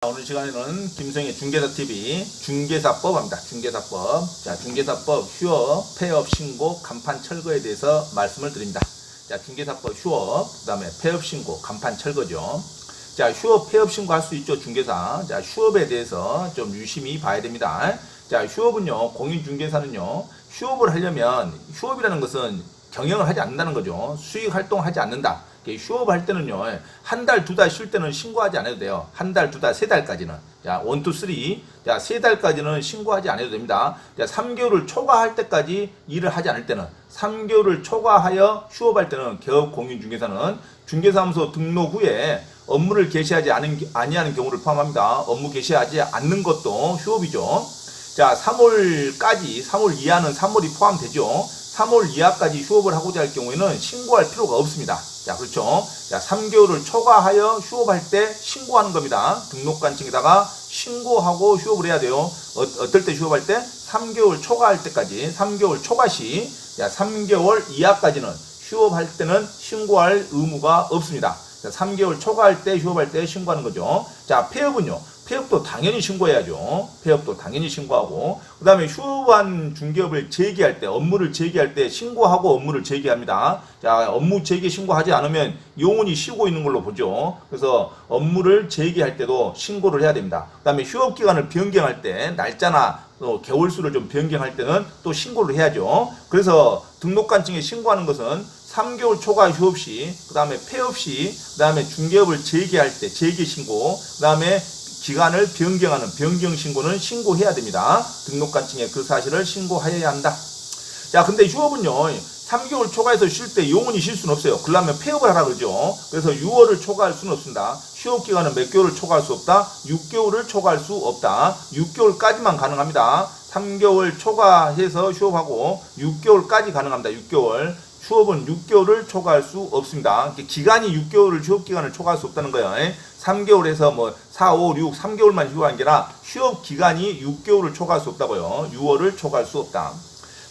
오늘 시간에는 김성의 중개사TV 중개사법입니다. 중개사법. 자, 중개사법 휴업, 폐업, 신고, 간판 철거에 대해서 말씀을 드립니다. 자, 중개사법 휴업, 그 다음에 폐업, 신고, 간판 철거죠. 자, 휴업, 폐업, 신고 할 수 있죠, 중개사. 자, 휴업에 대해서 좀 유심히 봐야 됩니다. 자, 휴업은요, 공인중개사는요, 휴업을 하려면, 휴업이라는 것은 경영을 하지 않는다는 거죠. 수익 활동을 하지 않는다. 휴업할 때는요, 한 달, 두 달 쉴 때는 신고하지 않아도 돼요. 한 달, 두 달, 세 달까지는. 자, 1, 2, 3. 자, 세 달까지는 신고하지 않아도 됩니다. 자, 3개월을 초과할 때까지 일을 하지 않을 때는, 3개월을 초과하여 휴업할 때는 개업공인중개사는 중개사무소 등록 후에 업무를 개시하지 아니하는 경우를 포함합니다. 업무 개시하지 않는 것도 휴업이죠. 자, 3월 이하는 3월이 포함되죠. 3월 이하까지 휴업을 하고자 할 경우에는 신고할 필요가 없습니다. 자, 그렇죠. 자, 3개월을 초과하여 휴업할 때 신고하는 겁니다. 등록관청에다가 신고하고 휴업을 해야 돼요. 어떨 때 휴업할 때? 3개월 초과할 때까지, 3개월 초과시, 자, 3개월 이하까지는 휴업할 때는 신고할 의무가 없습니다. 자, 3개월 초과할 때 휴업할 때 신고하는 거죠. 자, 폐업은요. 폐업도 당연히 신고해야죠. 폐업도 당연히 신고하고, 그 다음에 휴업한 중개업을 재개할 때, 업무를 재개할 때 신고하고 업무를 재개합니다. 자, 업무 재개 신고하지 않으면 영원히 쉬고 있는 걸로 보죠. 그래서 업무를 재개할 때도 신고를 해야 됩니다. 그 다음에 휴업기간을 변경할 때, 날짜나 또 개월수를 좀 변경할 때는 또 신고를 해야죠. 그래서 등록관청에 신고하는 것은 3개월 초과 휴업 시, 그 다음에 폐업 시, 그 다음에 중개업을 재개할 때 재개 신고, 그 다음에 기간을 변경하는 변경 신고는 신고해야 됩니다. 등록관청에 그 사실을 신고하여야 한다. 자, 근데 휴업은요, 3개월 초과해서 쉴 때 영원히 쉴 수는 없어요. 그러려면 폐업을 하라 그러죠. 그래서 6월을 초과할 수는 없습니다. 휴업 기간은 몇 개월을 초과할 수 없다? 6개월을 초과할 수 없다. 6개월까지만 가능합니다. 3개월 초과해서 휴업하고 6개월까지 가능합니다. 6개월. 휴업은 6개월을 초과할 수 없습니다. 기간이 6개월을 휴업 기간을 초과할 수 없다는 거예요. 3개월에서 뭐 4, 5, 6, 3개월만 휴업한 게 아니라 휴업 기간이 6개월을 초과할 수 없다고요. 6월을 초과할 수 없다.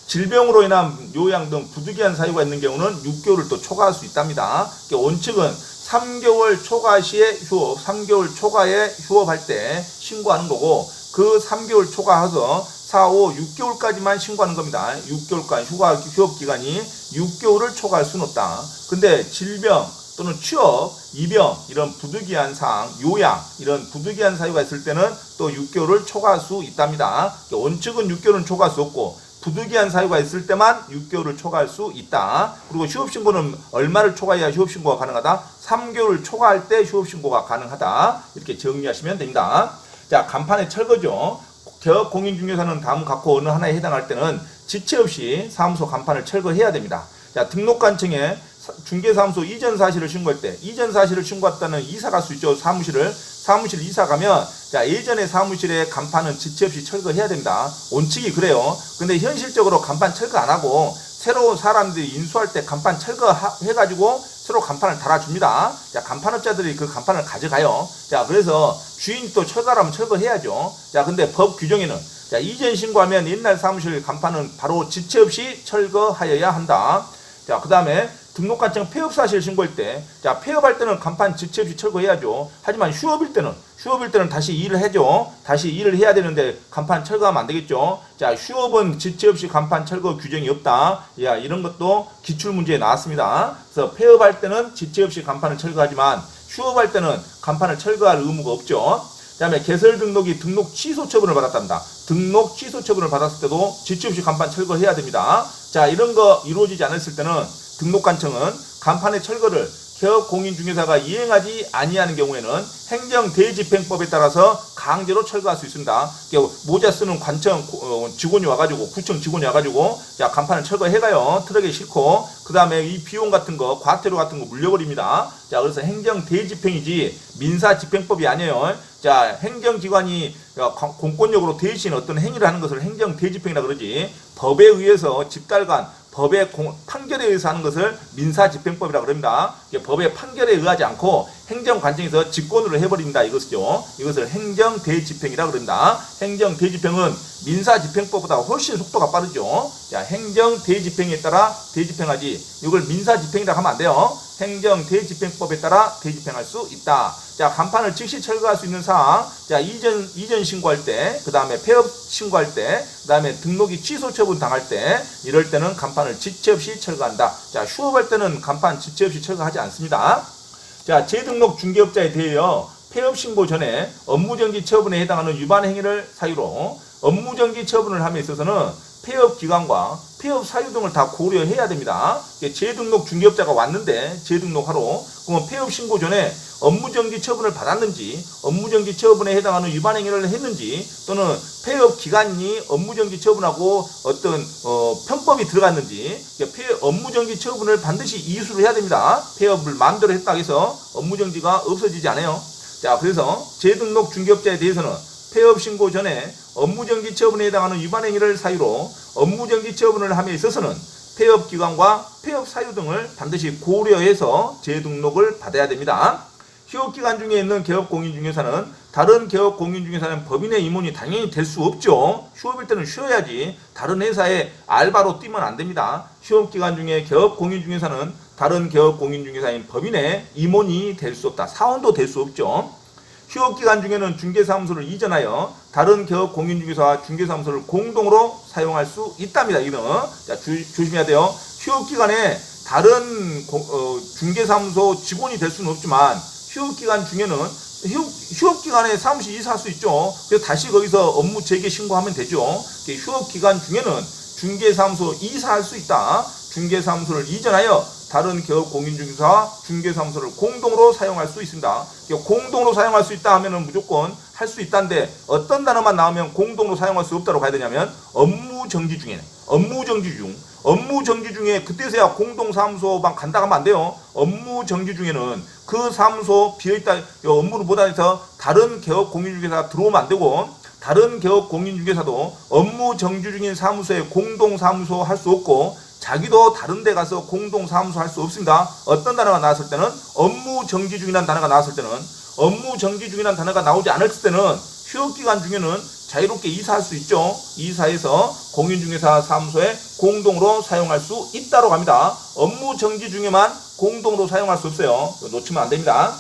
질병으로 인한 요양 등 부득이한 사유가 있는 경우는 6개월을 또 초과할 수 있답니다. 원칙은 3개월 초과 시에 휴업, 3개월 초과에 휴업할 때 신고하는 거고, 그 3개월 초과해서 4, 5, 6개월까지만 신고하는 겁니다. 6개월간 휴업 기간이 6개월을 초과할 수는 없다. 근데 질병 또는 취업, 입영 이런 부득이한 사항, 요양 이런 부득이한 사유가 있을 때는 또 6개월을 초과할 수 있답니다. 원칙은 6개월은 초과할 수 없고 부득이한 사유가 있을 때만 6개월을 초과할 수 있다. 그리고 휴업신고는 얼마를 초과해야 휴업신고가 가능하다? 3개월을 초과할 때 휴업신고가 가능하다. 이렇게 정리하시면 됩니다. 자, 간판의 철거죠. 개업공인중개사는 다음 각호 어느 하나에 해당할 때는 지체 없이 사무소 간판을 철거해야 됩니다. 자, 등록관청에 중개사무소 이전 사실을 신고할 때, 이전 사실을 신고했다는 이사 갈 수 있죠. 사무실 이사 가면, 자, 예전의 사무실에 간판은 지체 없이 철거해야 됩니다. 원칙이 그래요. 근데 현실적으로 간판 철거 안 하고 새로운 사람들이 인수할 때 간판 철거해가지고 새로 간판을 달아줍니다. 자, 간판업자들이 그 간판을 가져가요. 자, 그래서 주인이 또 철거하면 철거해야죠. 자, 근데 법 규정에는, 자, 이전 신고하면 옛날 사무실 간판은 바로 지체 없이 철거하여야 한다. 자, 그 다음에 등록관청 폐업 사실 신고할 때, 자, 폐업할 때는 간판 지체 없이 철거해야죠. 하지만 휴업일 때는 다시 일을 해죠. 다시 일을 해야 되는데 간판 철거하면 안 되겠죠. 자, 휴업은 지체 없이 간판 철거 규정이 없다. 야, 이런 것도 기출문제에 나왔습니다. 그래서 폐업할 때는 지체 없이 간판을 철거하지만 휴업할 때는 간판을 철거할 의무가 없죠. 그 다음에 개설 등록이 등록 취소 처분을 받았답니다. 등록 취소 처분을 받았을 때도 지체 없이 간판 철거해야 됩니다. 자, 이런 거 이루어지지 않았을 때는 등록관청은 간판의 철거를 개업공인중개사가 이행하지 아니하는 경우에는 행정대집행법에 따라서 강제로 철거할 수 있습니다. 모자 쓰는 관청 직원이 와가지고, 구청 직원이 와가지고, 자, 간판을 철거해가요. 트럭에 싣고, 그 다음에 이 비용 같은 거, 과태료 같은 거 물려버립니다. 자, 그래서 행정대집행이지 민사집행법이 아니에요. 자, 행정기관이 공권력으로 대신 어떤 행위를 하는 것을 행정대집행이라 그러지, 법에 의해서 집달간 법의 판결에 의해서 하는 것을 민사집행법이라고 그럽니다. 법의 판결에 의하지 않고 행정관청에서 직권으로 해버린다 이것이죠. 이것을 행정대집행이라고 그럽니다. 행정대집행은 민사집행법보다 훨씬 속도가 빠르죠. 자, 행정대집행에 따라 대집행하지 이걸 민사집행이라고 하면 안 돼요. 행정 대집행법에 따라 대집행할 수 있다. 자, 간판을 즉시 철거할 수 있는 사항. 자, 이전 신고할 때, 그 다음에 폐업 신고할 때, 그 다음에 등록이 취소 처분 당할 때, 이럴 때는 간판을 지체 없이 철거한다. 자, 휴업할 때는 간판 지체 없이 철거하지 않습니다. 자, 재등록 중개업자에 대하여 폐업 신고 전에 업무정지 처분에 해당하는 위반 행위를 사유로 업무정지 처분을 함에 있어서는 폐업 기간과 폐업 사유 등을 다 고려해야 됩니다. 재등록 중개업자가 왔는데 재등록하러 그러면 폐업 신고 전에 업무정지 처분을 받았는지 업무정지 처분에 해당하는 위반 행위를 했는지 또는 폐업 기간이 업무정지 처분하고 어떤 편법이 들어갔는지 업무정지 처분을 반드시 이수를 해야 됩니다. 폐업을 마음대로 했다고 해서 업무정지가 없어지지 않아요. 자, 그래서 재등록 중개업자에 대해서는 폐업 신고 전에 업무정지 처분에 해당하는 위반 행위를 사유로 업무정지 처분을 함에 있어서는 폐업 기간과 폐업 사유 등을 반드시 고려해서 재등록을 받아야 됩니다. 휴업 기간 중에 있는 개업 공인중개사는 다른 개업 공인중개사는 법인의 임원이 당연히 될 수 없죠. 휴업일 때는 쉬어야지 다른 회사에 알바로 뛰면 안 됩니다. 휴업 기간 중에 개업 공인중개사는 다른 개업 공인중개사인 법인의 임원이 될 수 없다. 사원도 될 수 없죠. 휴업 기간 중에는 중개사무소를 이전하여 다른 개업 공인중개사와 중개사무소를 공동으로 사용할 수 있답니다. 이는 자, 조심해야 돼요. 휴업 기간에 다른 중개사무소 직원이 될 수는 없지만 휴업 기간 중에는 휴업 기간에 사무실 이사할 수 있죠. 그래서 다시 거기서 업무 재개 신고하면 되죠. 휴업 기간 중에는 중개사무소 이사할 수 있다. 중개사무소를 이전하여 다른 개업 공인중개사와 중개사무소를 공동으로 사용할 수 있습니다. 공동으로 사용할 수 있다 하면은 무조건 할 수 있다인데 어떤 단어만 나오면 공동으로 사용할 수 없다고 가야 되냐면 업무정지 중에 업무정지 중에 그때서야 공동사무소만 간다 하면 안 돼요. 업무정지 중에는 그 사무소 비어있다 업무를 못해서 다른 개업 공인중개사가 들어오면 안 되고 다른 개업 공인중개사도 업무정지 중인 사무소에 공동사무소 할 수 없고 자기도 다른 데 가서 공동사무소 할 수 없습니다. 어떤 단어가 나왔을 때는 업무정지 중이라는 단어가 나왔을 때는 업무정지 중이라는 단어가 나오지 않았을 때는 휴업기간 중에는 자유롭게 이사할 수 있죠. 이사해서 공인중개사 사무소에 공동으로 사용할 수 있다고 합니다. 업무정지 중에만 공동으로 사용할 수 없어요. 놓치면 안 됩니다.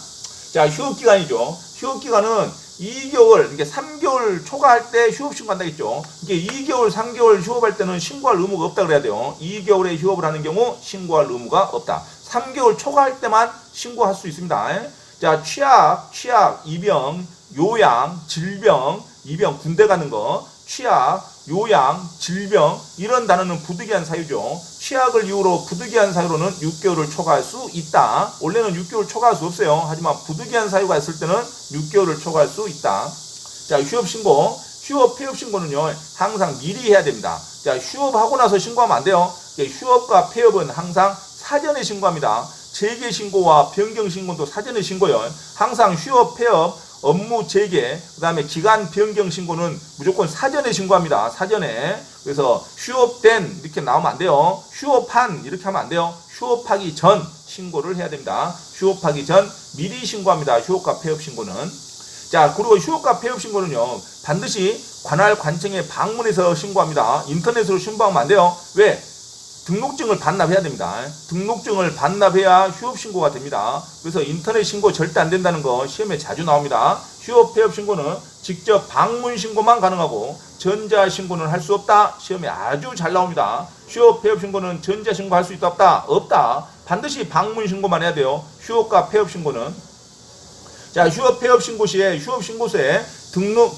자, 휴업기간이죠. 휴업기간은 2개월, 이게 3개월 초과할 때 휴업 신고한다 했죠. 이게 2개월, 3개월 휴업할 때는 신고할 의무가 없다 그래야 돼요. 2개월에 휴업을 하는 경우 신고할 의무가 없다. 3개월 초과할 때만 신고할 수 있습니다. 자, 취약, 입영, 요양, 질병, 입영, 군대 가는 거, 취약, 요양, 질병 이런 단어는 부득이한 사유죠. 취약을 이유로 부득이한 사유로는 6개월을 초과할 수 있다. 원래는 6개월 초과할 수 없어요. 하지만 부득이한 사유가 있을 때는 6개월을 초과할 수 있다. 자, 휴업신고, 폐업신고는요 항상 미리 해야 됩니다. 자, 휴업하고 나서 신고하면 안 돼요. 휴업과 폐업은 항상 사전에 신고합니다. 재개신고와 변경신고도 사전에 신고요. 항상 휴업, 폐업, 업무 재개, 그 다음에 기간 변경 신고는 무조건 사전에 신고합니다. 사전에. 그래서 휴업된 이렇게 나오면 안 돼요. 휴업한 이렇게 하면 안 돼요. 휴업하기 전 신고를 해야 됩니다. 휴업하기 전 미리 신고합니다. 휴업과 폐업 신고는. 자, 그리고 휴업과 폐업 신고는요 반드시 관할 관청에 방문해서 신고합니다. 인터넷으로 신고하면 안 돼요. 왜? 등록증을 반납해야 됩니다. 등록증을 반납해야 휴업 신고가 됩니다. 그래서 인터넷 신고 절대 안 된다는 거 시험에 자주 나옵니다. 휴업 폐업 신고는 직접 방문 신고만 가능하고 전자 신고는 할 수 없다. 시험에 아주 잘 나옵니다. 휴업 폐업 신고는 전자 신고 할 수 있다 없다? 없다. 반드시 방문 신고만 해야 돼요. 휴업과 폐업 신고는. 자, 휴업 폐업 신고 시에 휴업 신고서에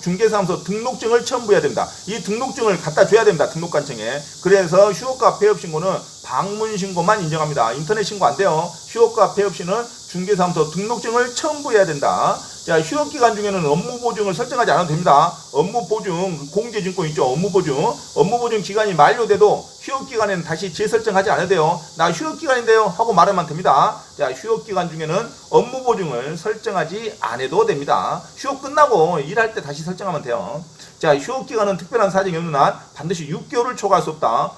중개사무소 등록증을 첨부해야 됩니다. 이 등록증을 갖다 줘야 됩니다. 등록관청에. 그래서 휴업과 폐업 신고는 방문 신고만 인정합니다. 인터넷 신고 안 돼요. 휴업과 폐업 시는 중개사무소 등록증을 첨부해야 된다. 자, 휴업 기간 중에는 업무 보증을 설정하지 않아도 됩니다. 업무 보증 공제증권 있죠. 업무 보증 기간이 만료돼도 휴업 기간에는 다시 재설정하지 않아도 돼요. 나 휴업 기간인데요 하고 말하면 됩니다. 자, 휴업 기간 중에는 업무 보증을 설정하지 않아도 됩니다. 휴업 끝나고 일할 때 다시 설정하면 돼요. 자, 휴업 기간은 특별한 사정이 없는 한 반드시 6개월을 초과할 수 없다.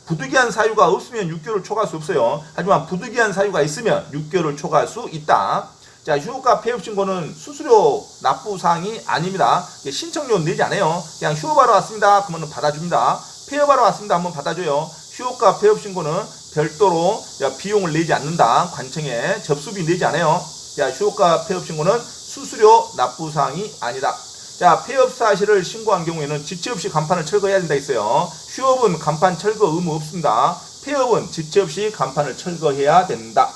부득이한 사유가 없으면 6개월을 초과할 수 없어요. 하지만 부득이한 사유가 있으면 6개월을 초과할 수 있다. 자, 휴업과 폐업 신고는 수수료 납부 사항이 아닙니다. 신청료 내지 않아요. 그냥 휴업하러 왔습니다. 그러면 받아줍니다. 폐업하러 왔습니다. 한번 받아줘요. 휴업과 폐업 신고는 별도로 비용을 내지 않는다. 관청에 접수비 내지 않아요. 자, 휴업과 폐업 신고는 수수료 납부사항이 아니다. 자, 폐업 사실을 신고한 경우에는 지체 없이 간판을 철거해야 된다 했어요. 휴업은 간판 철거 의무 없습니다. 폐업은 지체 없이 간판을 철거해야 된다.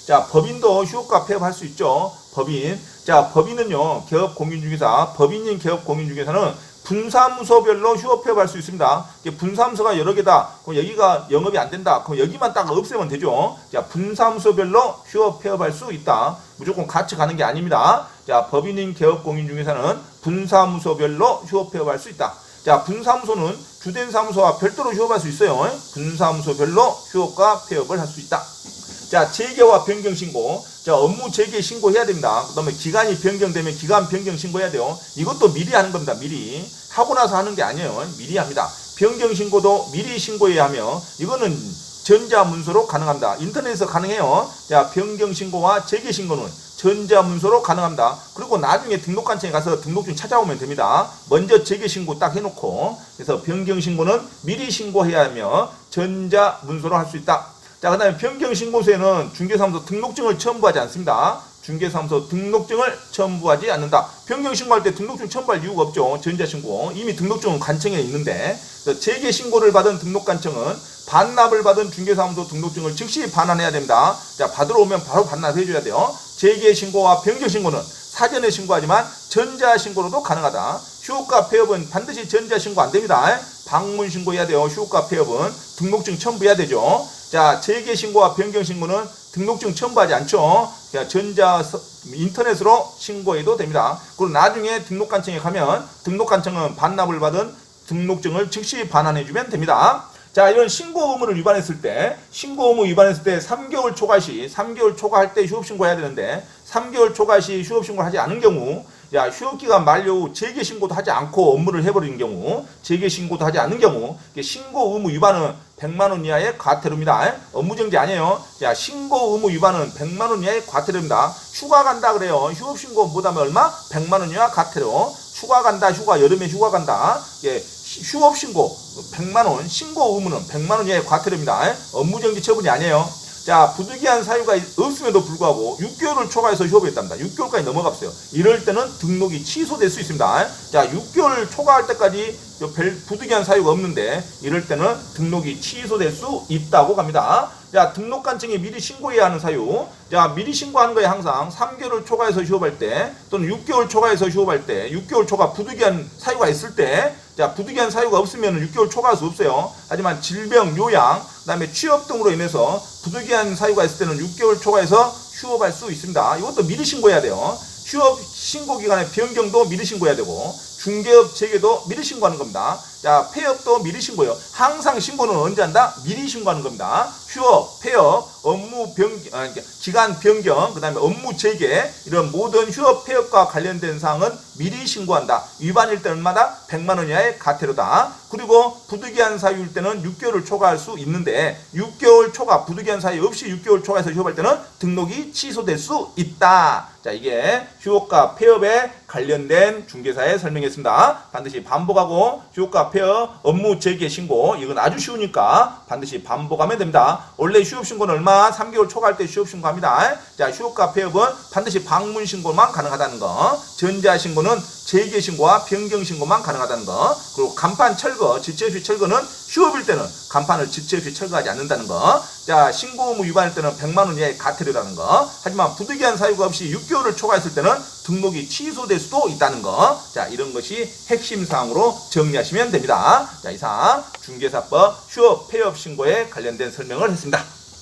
자, 법인도 휴업과 폐업할 수 있죠. 법인. 자, 법인은요, 개업공인중개사, 법인인 개업공인중개사는 분사무소별로 휴업 폐업할 수 있습니다. 분사무소가 여러 개다. 그럼 여기가 영업이 안 된다. 그럼 여기만 딱 없애면 되죠. 자, 분사무소별로 휴업 폐업할 수 있다. 무조건 같이 가는 게 아닙니다. 자, 법인인 개업공인중개사는 분사무소별로 휴업 폐업할 수 있다. 자, 분사무소는 주된 사무소와 별도로 휴업할 수 있어요. 분사무소별로 휴업과 폐업을 할 수 있다. 자, 재개와 변경 신고. 자, 업무 재개 신고해야 됩니다. 그 다음에 기간이 변경되면 기간 변경 신고해야 돼요. 이것도 미리 하는 겁니다. 미리. 하고 나서 하는 게 아니에요. 미리 합니다. 변경 신고도 미리 신고해야 하며, 이거는 전자문서로 가능합니다. 인터넷에서 가능해요. 자, 변경 신고와 재개 신고는 전자문서로 가능합니다. 그리고 나중에 등록관청에 가서 등록증 찾아오면 됩니다. 먼저 재개 신고 딱 해놓고, 그래서 변경 신고는 미리 신고해야 하며 전자문서로 할 수 있다. 자, 그 다음에 변경신고서에는 중개사무소 등록증을 첨부하지 않습니다. 중개사무소 등록증을 첨부하지 않는다. 변경신고할 때 등록증 첨부할 이유가 없죠. 전자신고. 이미 등록증은 관청에 있는데, 재개신고를 받은 등록관청은 반납을 받은 중개사무소 등록증을 즉시 반환해야 됩니다. 자, 받으러 오면 바로 반납해줘야 돼요. 재개신고와 변경신고는 사전에 신고하지만 전자신고로도 가능하다. 휴업과 폐업은 반드시 전자신고 안 됩니다. 방문신고해야 돼요. 휴업과 폐업은 등록증 첨부해야 되죠. 자, 재개신고와 변경신고는 등록증 첨부하지 않죠. 그냥 인터넷으로 신고해도 됩니다. 그리고 나중에 등록관청에 가면 등록관청은 반납을 받은 등록증을 즉시 반환해주면 됩니다. 자, 이런 신고 의무를 위반했을 때, 3개월 초과 시, 3개월 초과할 때 휴업신고해야 되는데, 3개월 초과 시 휴업신고를 하지 않은 경우, 야, 휴업기간 만료 후 재개신고도 하지 않고 업무를 해버리는 경우, 재개신고도 하지 않는 경우, 신고 의무 위반은 100만원 이하의 과태료입니다. 업무정지 아니에요. 자, 신고 의무 위반은 100만원 이하의 과태료입니다. 휴가 간다 그래요. 휴업신고 못하면 얼마? 100만원 이하 과태료. 휴가 간다, 여름에 휴가 간다. 예, 휴업신고 100만원, 신고 의무는 100만원 이하의 과태료입니다. 업무정지 처분이 아니에요. 자, 부득이한 사유가 없음에도 불구하고 6개월을 초과해서 휴업했답니다. 6개월까지 넘어갔어요. 이럴 때는 등록이 취소될 수 있습니다. 자, 6개월 초과할 때까지 부득이한 사유가 없는데 이럴 때는 등록이 취소될 수 있다고 갑니다. 자, 등록관청에 미리 신고해야 하는 사유. 자, 미리 신고하는 거에 항상 3개월을 초과해서 휴업할 때 또는 6개월 초과해서 휴업할 때, 6개월 초과 부득이한 사유가 있을 때, 자, 부득이한 사유가 없으면 6개월 초과할 수 없어요. 하지만 질병, 요양, 그 다음에 취업 등으로 인해서 부득이한 사유가 있을 때는 6개월 초과해서 휴업할 수 있습니다. 이것도 미리 신고해야 돼요. 휴업 신고 기간의 변경도 미리 신고해야 되고, 중개업 재개도 미리 신고하는 겁니다. 자, 폐업도 미리 신고해요. 항상 신고는 언제 한다? 미리 신고하는 겁니다. 휴업, 폐업, 업무 변경, 기간 변경, 그 다음에 업무 재개, 이런 모든 휴업, 폐업과 관련된 사항은 미리 신고한다. 위반일 때는 얼마다? 100만원 이하의 과태료다. 그리고 부득이한 사유일 때는 6개월을 초과할 수 있는데 6개월 초과, 부득이한 사유 없이 6개월 초과해서 휴업할 때는 등록이 취소될 수 있다. 자, 이게 휴업과 폐업에 관련된 중개사에 설명했습니다. 반드시 반복하고 휴업과 폐업, 업무 재개 신고, 이건 아주 쉬우니까 반드시 반복하면 됩니다. 원래 휴업 신고는 얼마? 3개월 초과할 때 휴업 신고합니다. 자, 휴업과 폐업은 반드시 방문 신고만 가능하다는 거. 전자 신고는 재개 신고와 변경 신고만 가능하다는 거. 그리고 간판 철거, 지체 없이 철거는 휴업일 때는 간판을 지체 없이 철거하지 않는다는 거. 자, 신고 의무 위반일 때는 100만원 이하의 과태료라는 거. 하지만 부득이한 사유가 없이 6개월을 초과했을 때는 등록이 취소될 수도 있다는 거. 자, 이런 것이 핵심 사항으로 정리하시면 됩니다. 자, 이상 중개사법 휴업 폐업 신고에 관련된 설명을 했습니다.